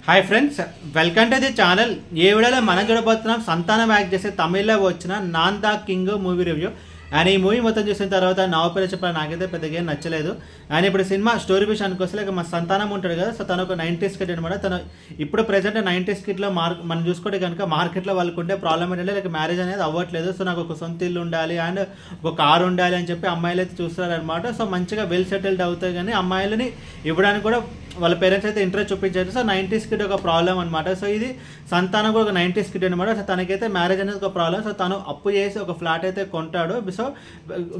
Hi friends, welcome to the channel. ఈ వీడియోలో మనం చూడబోతున్నాం సంతానం యాక్ట్ చేసే తమిళ్లో వచ్చిన non the king movie review. And ఈ మూవీ మొత్తం చూసిన తర్వాత నా ఒపీనియన్ చెప్పాలి, నాకైతే పెద్దగా ఏం నచ్చలేదు. అండ్ ఇప్పుడు సినిమా స్టోరీ విషయానికి వస్తే లైక్ మా సంతానం ఉంటాడు కదా, సో తను ఒక 90s కిడ్ అనమాట. తను ఇప్పుడు ప్రెసెంట్ 90s కిడ్లో మనం చూసుకుంటే కనుక మార్కెట్లో వాళ్ళకు ఉండే ప్రాబ్లం ఏంటంటే లైక్ మ్యారేజ్ అనేది అవ్వట్లేదు. సో నాకు ఒక సొంత ఇల్లు ఉండాలి అండ్ ఒక కారు ఉండాలి అని చెప్పి అమ్మాయిలు అయితే చూస్తారనమాట. సో మంచిగా వెల్ సెటిల్డ్ అవుతాయి, కానీ అమ్మాయిలని ఇవ్వడానికి కూడా వాళ్ళ పేరెంట్స్ అయితే ఇంట్రెస్ట్ చూపించారు. సో 90s కిడ్ ఒక ప్రాబ్లం అనమాట. సో ఇది సంతానం కూడా ఒక 90s కిడ్ అనమాట. సో తనకైతే మ్యారేజ్ అనేది ఒక ప్రాబ్లం. సో తను అప్పు చేసి ఒక ఫ్లాట్ అయితే కొంటాడు. సో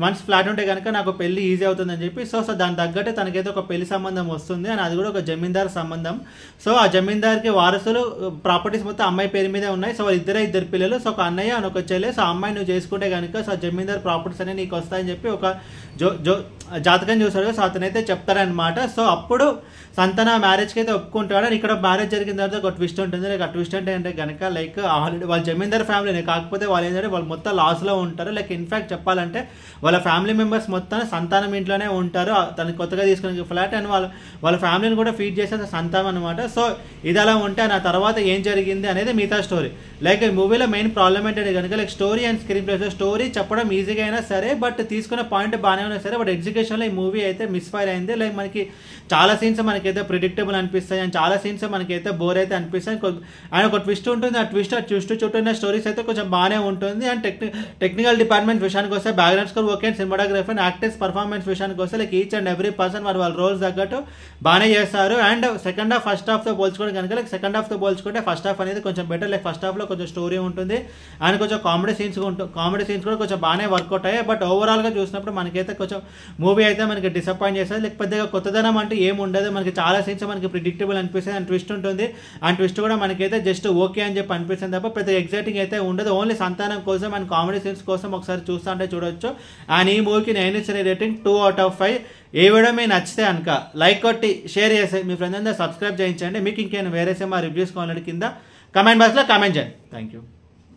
వన్స్ ఫ్లాట్ ఉంటే కనుక నాకు పెళ్లి ఈజీ అవుతుందని చెప్పి సో దాని తగ్గట్టే తనకైతే ఒక పెళ్లి సంబంధం వస్తుంది. అండ్ అది కూడా ఒక జమీందార్ సంబంధం. సో ఆ జమీందార్కి వారసులు ప్రాపర్టీస్ మొత్తం అమ్మాయి పేరు మీదే ఉన్నాయి. సో వాళ్ళు ఇద్దరు పిల్లలు, సో ఒక అన్నయ్య అని ఒక చెల్లె. సో అమ్మాయి నువ్వు చేసుకుంటే కనుక సో జమీందార్ ప్రాపర్టీస్ అనేవి నీకు వస్తాయని చెప్పి ఒక జాతకం చూసాడు. సో అతనైతే చెప్తారనమాట. సో అప్పుడు సంతాన మ్యారేజ్కి అయితే ఒప్పుకుంటాడు. ఇక్కడ మ్యారేజ్ జరిగిన తర్వాత ఒక ట్విస్ట్ ఉంటుంది. లైక్ ఆ ట్విస్ట్ అంటే కనుక లైక్ ఆల్రెడీ వాళ్ళ జమీందార్ ఫ్యామిలీనే, కాకపోతే వాళ్ళు ఏంటంటే వాళ్ళు మొత్తం లాస్లో ఉంటారు. లైక్ ఇన్ఫాక్ట్ చెప్పాలంటే వాళ్ళ ఫ్యామిలీ మెంబర్స్ మొత్తం సంతానం ఇంట్లోనే ఉంటారు. తనకి కొత్తగా తీసుకునే ఫ్లాట్ అండ్ వాళ్ళ ఫ్యామిలీని కూడా ఫీడ్ చేసే సంతానం అనమాట. సో ఇది అలా ఉంటే నా తర్వాత ఏం జరిగింది అనేది మిగతా స్టోరీ. లైక్ ఈ మూవీలో మెయిన్ ప్రాబ్లం ఏంటంటే కనుక like story and screen play. Story చెప్పడం ఈజీగా అయినా సరే, బట్ తీసుకునే పాయింట్ బాగానే ఉన్నా సరే, బట్ ఎగ్జిక్యూషన్లో ఈ మూవీ అయితే మిస్ఫైర్ అయింది. లైక్ మనకి చాలా సీన్స్ మనకైతే ప్రిడిక్టబుల్ అనిపిస్తాయి అండ్ చాలా సీన్స్ మనకైతే బోర్ అయితే అనిపిస్తాయి. అండ్ ఒక ట్విస్ట్ ఉంటుంది. ఆ ట్విస్ట్ చుట్టూ ఉన్న స్టోరీస్ అయితే కొంచెం బాగానే ఉంటుంది. అండ్ టెక్నికల్ డిపార్ట్మెంట్ విషయానికి వస్తే background score okay, and cinematography and actors performance విషయానికి వస్తే like each and every person వాళ్ళ రోల్స్ తగ్గట్టు బాగానే చేస్తారు. అండ్ సెకండ్ హాఫ్ ఫస్ట్ హాఫ్తో పోల్చుకోవడం కనుక లైక్ సెకండ్ హాఫ్తో పోల్చుకుంటే ఫస్ట్ హాఫ్ అనేది కొంచెం బెటర్. లైక్ ఫస్ట్ హాఫ్లో కొంచెం స్టోరీ ఉంటుంది అండ్ కొంచెం కామెడీ సీన్స్ కూడా కొంచెం బాగానే వర్కౌట్ అయ్యాయి. బట్ ఓవరాల్గా చూసినప్పుడు మనకైతే కొంచెం మూవీ అయితే మనకి డిసప్పాయింట్ చేస్తుంది. లైక్ పెద్దగా కొత్తదనం అంటే ఏమి ఉండదు. మనకి చాలా సీన్స్ మనకి ప్రిడిక్టబుల్ అనిపిస్తుంది అండ్ ట్విస్ట్ ఉంటుంది. అండ్ ట్విస్ట్ కూడా మనకైతే జస్ట్ ఓకే అని చెప్పి అనిపిస్తుంది తప్ప పెద్ద ఎగ్జైటింగ్ అయితే ఉండదు. ఓన్లీ సంతానం కోసం అండ్ కామెడీ సీన్స్ కోసం ఒకసారి చూస్తా అంటే చూడొచ్చు. అండ్ ఈ మూవీకి నేను ఇచ్చిన rating 2 out of 5. A video మీకు నచ్చితే కనుక లైక్ కొట్టి షేర్ చేసి మీ ఫ్రెండ్స్ అందరూ సబ్స్క్రైబ్ చేయించండి. మీకు ఇంకేమైనా వేరే సినిమా రివ్యూస్ కావాలంటే కింద కమెంట్ బాక్స్లో కామెంట్ చేయండి. Thank you.